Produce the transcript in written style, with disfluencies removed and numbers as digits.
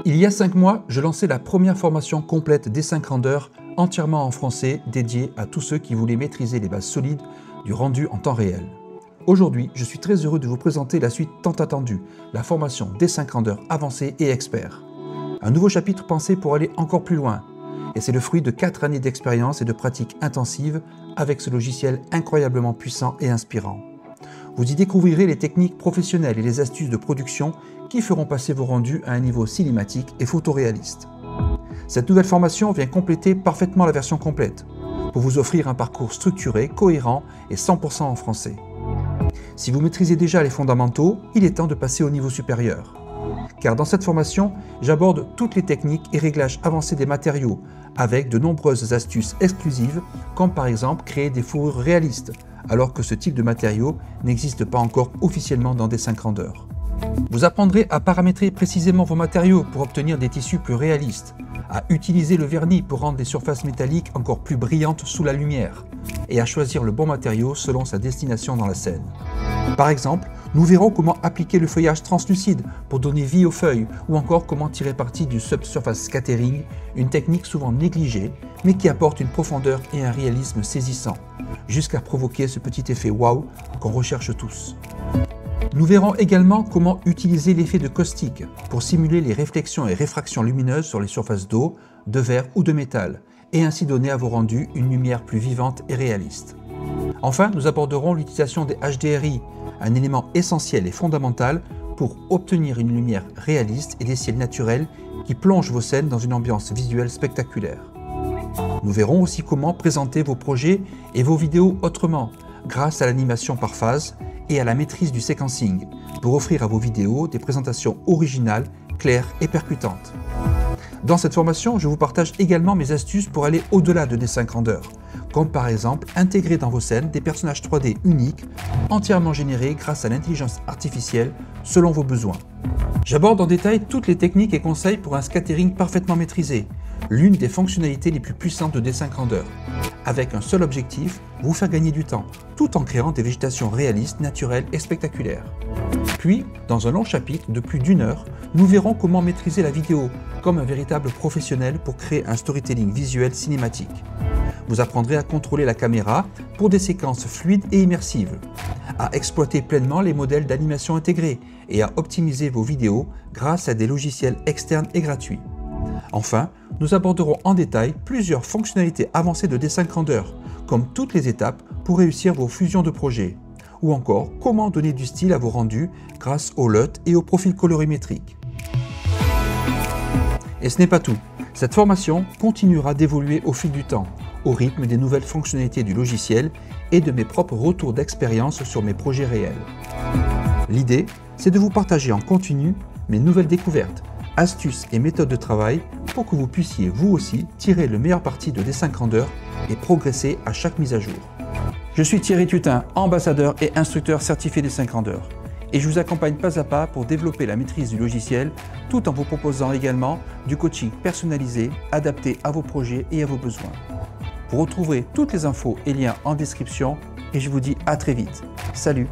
Il y a 5 mois, je lançais la première formation complète D5 Render, entièrement en français, dédiée à tous ceux qui voulaient maîtriser les bases solides du rendu en temps réel. Aujourd'hui, je suis très heureux de vous présenter la suite tant attendue, la formation D5 Render avancé et expert. Un nouveau chapitre pensé pour aller encore plus loin. Et c'est le fruit de 4 années d'expérience et de pratique intensive avec ce logiciel incroyablement puissant et inspirant. Vous y découvrirez les techniques professionnelles et les astuces de production qui feront passer vos rendus à un niveau cinématique et photoréaliste. Cette nouvelle formation vient compléter parfaitement la version complète pour vous offrir un parcours structuré, cohérent et 100% en français. Si vous maîtrisez déjà les fondamentaux, il est temps de passer au niveau supérieur. Car dans cette formation, j'aborde toutes les techniques et réglages avancés des matériaux avec de nombreuses astuces exclusives, comme par exemple créer des fourrures réalistes, alors que ce type de matériau n'existe pas encore officiellement dans D5 Render. Vous apprendrez à paramétrer précisément vos matériaux pour obtenir des tissus plus réalistes, à utiliser le vernis pour rendre les surfaces métalliques encore plus brillantes sous la lumière, et à choisir le bon matériau selon sa destination dans la scène. Par exemple, nous verrons comment appliquer le feuillage translucide pour donner vie aux feuilles, ou encore comment tirer parti du subsurface scattering, une technique souvent négligée, mais qui apporte une profondeur et un réalisme saisissant, jusqu'à provoquer ce petit effet wow qu'on recherche tous. Nous verrons également comment utiliser l'effet de caustique pour simuler les réflexions et réfractions lumineuses sur les surfaces d'eau, de verre ou de métal, et ainsi donner à vos rendus une lumière plus vivante et réaliste. Enfin, nous aborderons l'utilisation des HDRI, un élément essentiel et fondamental pour obtenir une lumière réaliste et des ciels naturels qui plongent vos scènes dans une ambiance visuelle spectaculaire. Nous verrons aussi comment présenter vos projets et vos vidéos autrement, grâce à l'animation par phase et à la maîtrise du sequencing, pour offrir à vos vidéos des présentations originales, claires et percutantes. Dans cette formation, je vous partage également mes astuces pour aller au-delà de D5 Render, comme par exemple intégrer dans vos scènes des personnages 3D uniques, entièrement générés grâce à l'intelligence artificielle selon vos besoins. J'aborde en détail toutes les techniques et conseils pour un scattering parfaitement maîtrisé, l'une des fonctionnalités les plus puissantes de D5 Render, avec un seul objectif, vous faire gagner du temps, tout en créant des végétations réalistes, naturelles et spectaculaires. Puis, dans un long chapitre de plus d'1 heure, nous verrons comment maîtriser la vidéo comme un véritable professionnel pour créer un storytelling visuel cinématique. Vous apprendrez à contrôler la caméra pour des séquences fluides et immersives, à exploiter pleinement les modèles d'animation intégrés et à optimiser vos vidéos grâce à des logiciels externes et gratuits. Enfin, nous aborderons en détail plusieurs fonctionnalités avancées de D5 Render, comme toutes les étapes pour réussir vos fusions de projets, ou encore comment donner du style à vos rendus grâce au LUT et au profil colorimétrique. Et ce n'est pas tout, cette formation continuera d'évoluer au fil du temps, au rythme des nouvelles fonctionnalités du logiciel et de mes propres retours d'expérience sur mes projets réels. L'idée, c'est de vous partager en continu mes nouvelles découvertes, astuces et méthodes de travail pour que vous puissiez vous aussi tirer le meilleur parti de D5 Render et progresser à chaque mise à jour. Je suis Thierry Tutin, ambassadeur et instructeur certifié D5 Render et je vous accompagne pas à pas pour développer la maîtrise du logiciel tout en vous proposant également du coaching personnalisé adapté à vos projets et à vos besoins. Vous retrouverez toutes les infos et liens en description et je vous dis à très vite. Salut!